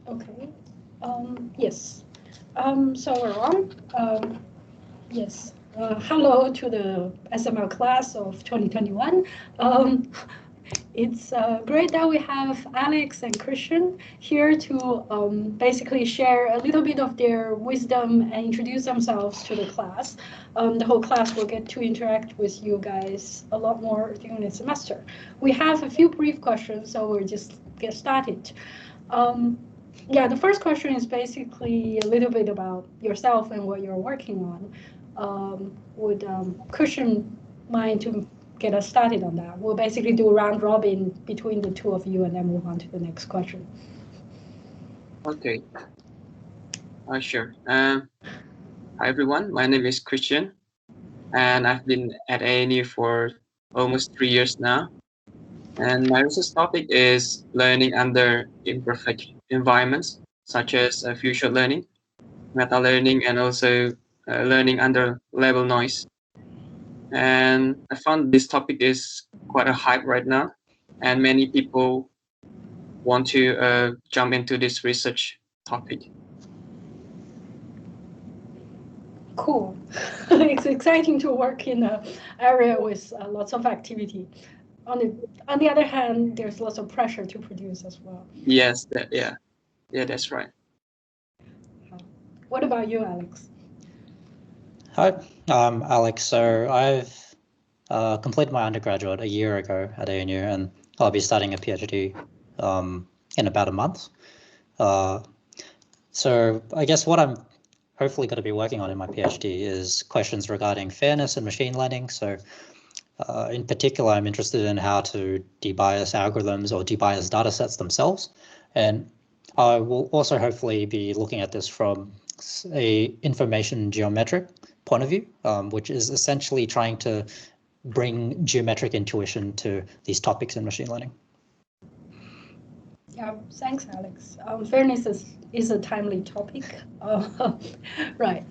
Okay. Yes. So we're on. Yes. Hello to the SML class of 2021. Um, it's great that we have Alex and Christian here to basically share a little bit of their wisdom and introduce themselves to the class. The whole class will get to interact with you guys a lot more during the semester. We have a few brief questions, so we'll just get started. Um, yeah, the first question is basically a little bit about yourself and what you're working on. Would Christian mind to get us started on that? We'll basically do a round robin between the two of you and then move on to the next question. Okay. Sure. Hi everyone. My name is Christian, and I've been at ANU for almost 3 years now. And my research topic is learning under imperfect environments, such as future learning, meta learning, and also learning under level noise. And I found this topic is quite a hype right now, and many people want to jump into this research topic. Cool. It's exciting to work in an area with lots of activity. On the other hand, there's lots of pressure to produce as well. Yes, yeah, that's right. What about you, Alex? Hi, I'm Alex. So I've completed my undergraduate a year ago at ANU, and I'll be starting a PhD in about a month. So I guess what I'm hopefully going to be working on in my PhD is questions regarding fairness and machine learning. So in particular, I'm interested in how to debias algorithms or debias data sets themselves. And I will also hopefully be looking at this from a information geometric point of view, which is essentially trying to bring geometric intuition to these topics in machine learning. Yeah, thanks, Alex. Fairness is a timely topic, right?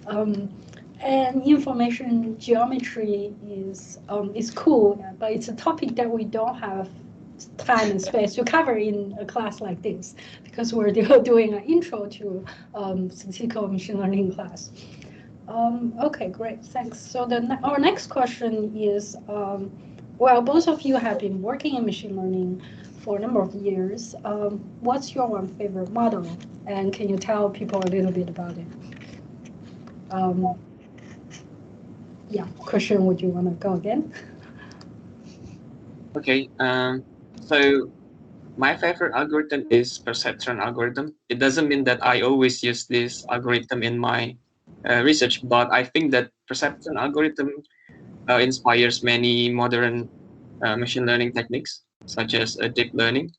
And information geometry is cool, but it's a topic that we don't have time and space to cover in a class like this because we're doing an intro to statistical machine learning class. Okay, great, thanks. So our next question is, well, both of you have been working in machine learning for a number of years. What's your one favorite model? And can you tell people a little bit about it? Yeah, Christian, would you want to go again? Okay, so my favorite algorithm is perceptron algorithm. It doesn't mean that I always use this algorithm in my research, but I think that perceptron algorithm inspires many modern machine learning techniques, such as deep learning.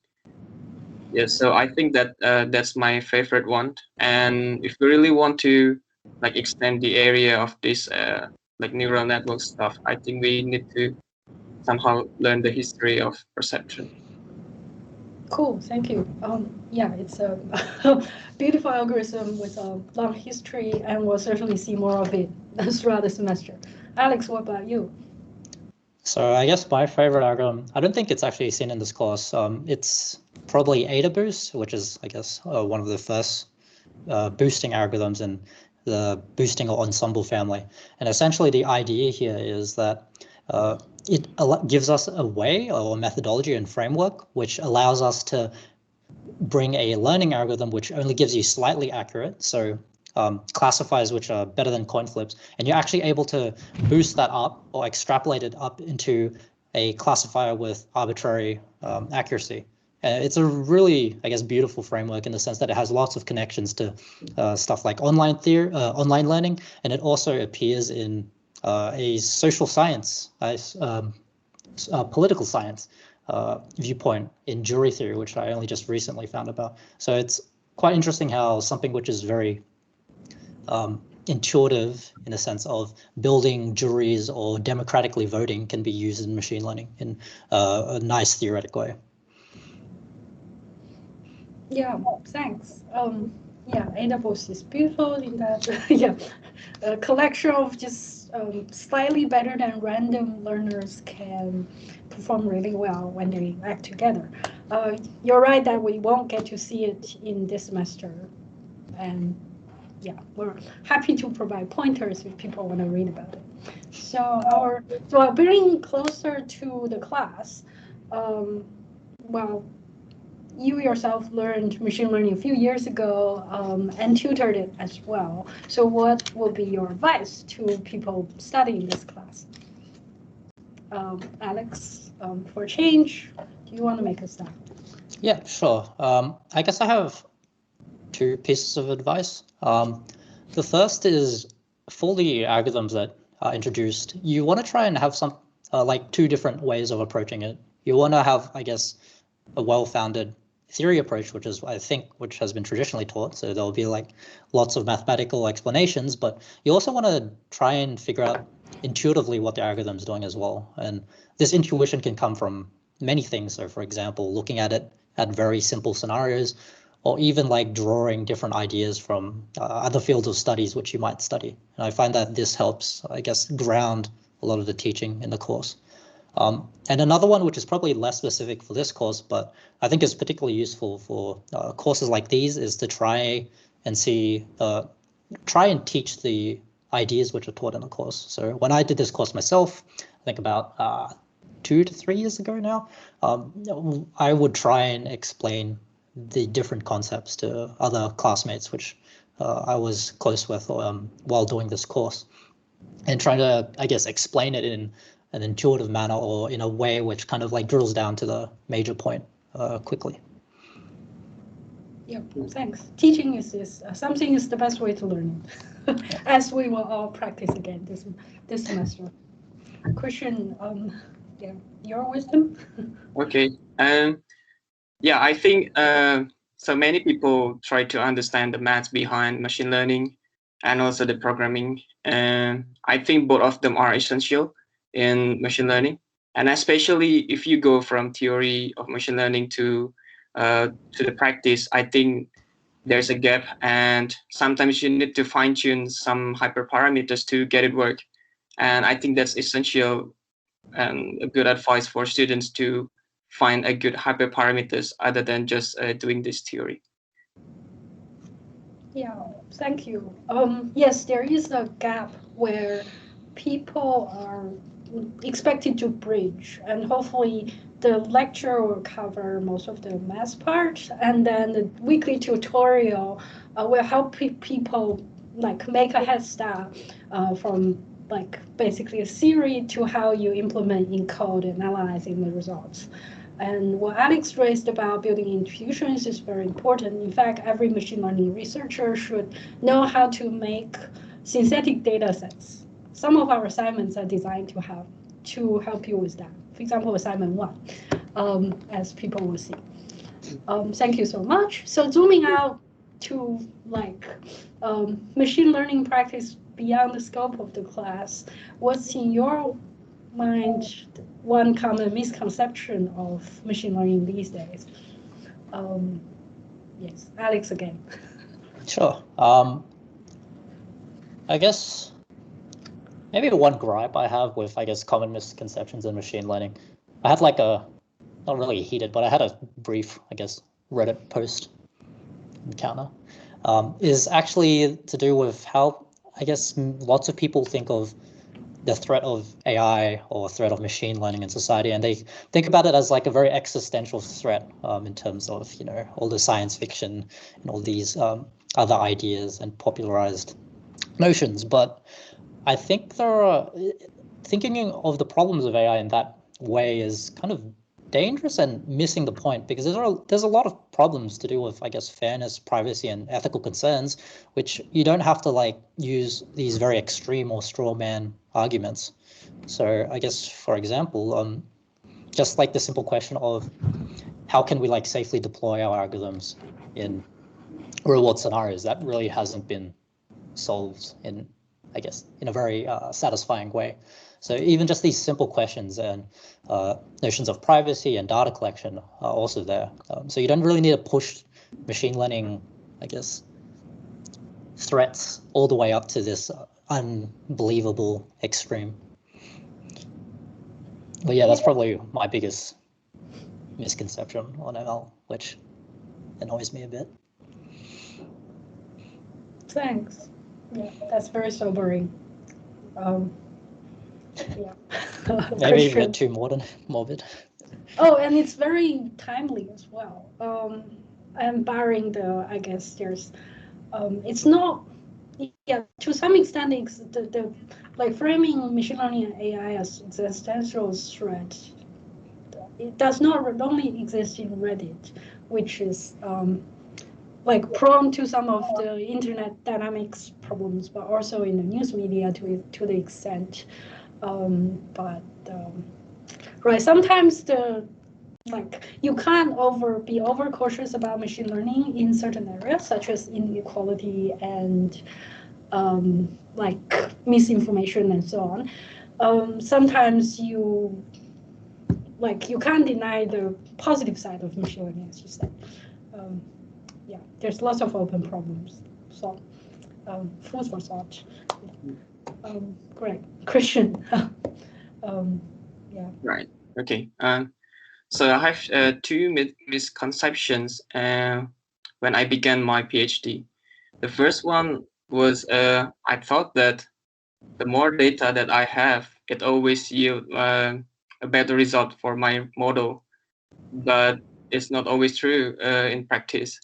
Yes, so I think that that's my favorite one. And if we really want to like extend the area of this like neural network stuff, I think we need to somehow learn the history of perceptron. Cool, thank you. Yeah, it's a beautiful algorithm with a long history, and we'll certainly see more of it throughout the semester. Alex, what about you? So I guess my favorite algorithm, I don't think it's actually seen in this course. It's probably AdaBoost, which is, I guess, one of the first boosting algorithms in the boosting or ensemble family. And essentially the idea here is that it gives us a way or a methodology and framework which allows us to bring a learning algorithm which only gives you slightly accurate, so classifiers which are better than coin flips, and you're actually able to boost that up or extrapolate it up into a classifier with arbitrary accuracy. It's a really, I guess, beautiful framework in the sense that it has lots of connections to stuff like online learning, and it also appears in a social science, political science viewpoint in jury theory, which I only just recently found about. So it's quite interesting how something which is very intuitive in the sense of building juries or democratically voting can be used in machine learning in a nice theoretic way. Yeah, thanks. Yeah, AWS is beautiful in that, yeah, a collection of just slightly better than random learners can perform really well when they act together. You're right that we won't get to see it in this semester. And yeah, we're happy to provide pointers if people want to read about it. So bringing closer to the class, well, you yourself learned machine learning a few years ago and tutored it as well. So what will be your advice to people studying this class? Alex, for change, do you want to make a start? Yeah, sure. I guess I have two pieces of advice. The first is for the algorithms that are introduced, you want to try and have some like two different ways of approaching it. You want to have, I guess, a well-founded theory approach, which is, I think, which has been traditionally taught. So there'll be like lots of mathematical explanations, but you also want to try and figure out intuitively what the algorithm is doing as well. And this intuition can come from many things. So for example, looking at it at very simple scenarios, or even like drawing different ideas from other fields of studies which you might study. And I find that this helps, I guess, ground a lot of the teaching in the course. And another one, which is probably less specific for this course, but I think is particularly useful for courses like these, is to try and teach the ideas which are taught in the course. So when I did this course myself, I think about 2 to 3 years ago now, I would try and explain the different concepts to other classmates, which I was close with while doing this course, and trying to, I guess, explain it in an intuitive manner or in a way which kind of like drills down to the major point quickly. Yeah, thanks. Teaching is something is the best way to learn it, as we will all practice again this semester. Christian, yeah, your wisdom? Okay. Yeah, I think so many people try to understand the maths behind machine learning and also the programming. And I think both of them are essential in machine learning. And especially if you go from theory of machine learning to the practice, I think there's a gap, and sometimes you need to fine tune some hyperparameters to get it work. And I think that's essential and a good advice for students to find a good hyperparameters other than just doing this theory. Yeah, thank you. Yes, there is a gap where people are expected to bridge, and hopefully the lecture will cover most of the math part, and then the weekly tutorial will help people like make a head start from like basically a theory to how you implement in code and analyzing the results. And what Alex raised about building intuitions is very important. In fact, every machine learning researcher should know how to make synthetic data sets. Some of our assignments are designed to help you with that. For example, assignment 1, as people will see. Thank you so much. So zooming out to like machine learning practice beyond the scope of the class, what's in your mind one common misconception of machine learning these days? Yes, Alex again. Sure. I guess maybe one gripe I have with, I guess, common misconceptions in machine learning. I had like not really heated, but I had a brief, I guess, Reddit post encounter, is actually to do with how, I guess, lots of people think of the threat of AI or threat of machine learning in society, and they think about it as like a very existential threat in terms of, you know, all the science fiction and all these other ideas and popularized notions. But I think thinking of the problems of AI in that way is kind of dangerous and missing the point, because there's a lot of problems to do with, I guess, fairness, privacy, and ethical concerns, which you don't have to like use these very extreme or straw man arguments. So I guess, for example, just like the simple question of how can we like safely deploy our algorithms in real world scenarios, that really hasn't been solved in, I guess, in a very satisfying way. So even just these simple questions and notions of privacy and data collection are also there. So you don't really need to push machine learning, I guess, threats all the way up to this unbelievable extreme. But yeah, that's probably my biggest misconception on ML, which annoys me a bit. Thanks. Yeah, that's very sobering. Yeah. Maybe a bit too morbid. Oh, and it's very timely as well. And barring I guess it's not, yeah, to some extent, the like framing machine learning and AI as existential threat, it does not only exist in Reddit, which is like prone to some of the internet dynamics problems, but also in the news media to the extent. Right, sometimes you can't be over cautious about machine learning in certain areas, such as inequality and like misinformation and so on. Sometimes you can't deny the positive side of machine learning, as you said. Yeah, there's lots of open problems. So, food for thought. Great, Christian. Yeah. Right. Okay. So I have two misconceptions when I began my PhD. The first one was I thought that the more data that I have, it always yield a better result for my model, but it's not always true in practice.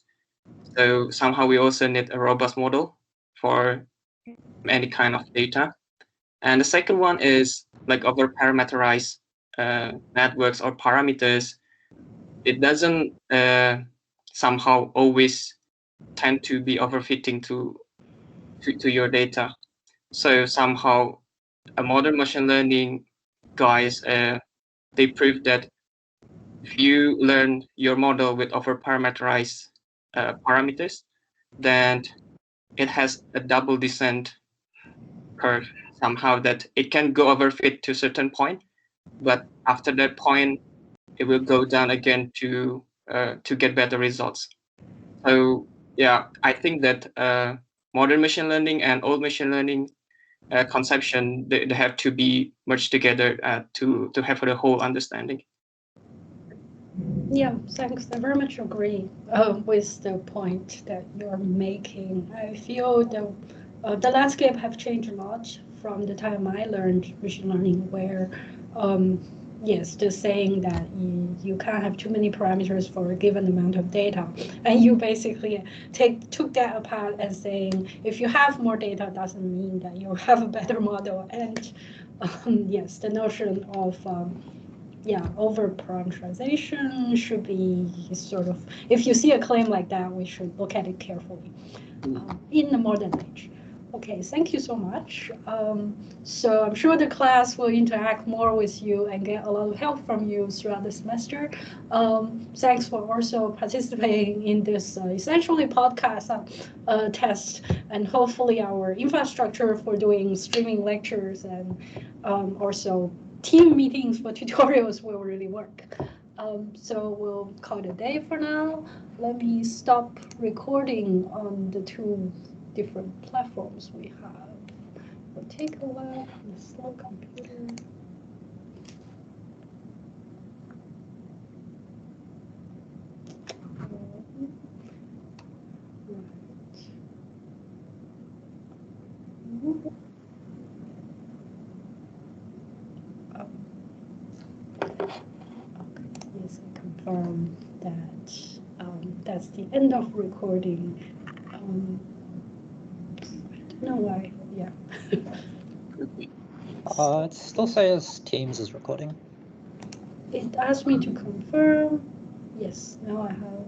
So somehow we also need a robust model for any kind of data. And the second one is like over parameterized networks or parameters. It doesn't somehow always tend to be overfitting to your data. So somehow a modern machine learning guys, they prove that if you learn your model with over parameterized parameters, then it has a double descent curve somehow, that it can go overfit to a certain point, but after that point, it will go down again to get better results. So yeah, I think that modern machine learning and old machine learning conception, they have to be merged together to have the whole understanding. Yeah, thanks. I very much agree with the point that you're making. I feel the landscape have changed a lot from the time I learned machine learning, where yes, just saying that you can't have too many parameters for a given amount of data, and you basically took that apart and saying if you have more data doesn't mean that you have a better model. And yes, the notion of over parameterization should be sort of, if you see a claim like that, we should look at it carefully in the modern age. Okay, thank you so much. So I'm sure the class will interact more with you and get a lot of help from you throughout the semester. Thanks for also participating in this essentially podcast test, and hopefully our infrastructure for doing streaming lectures and also team meetings for tutorials will really work. So we'll call it a day for now. Let me stop recording on the two different platforms we have. We'll take a look at the slow computer. Yes, I confirm that that's the end of recording. I don't know why. Yeah. It still says Teams is recording. It asked me to confirm. Yes, now I have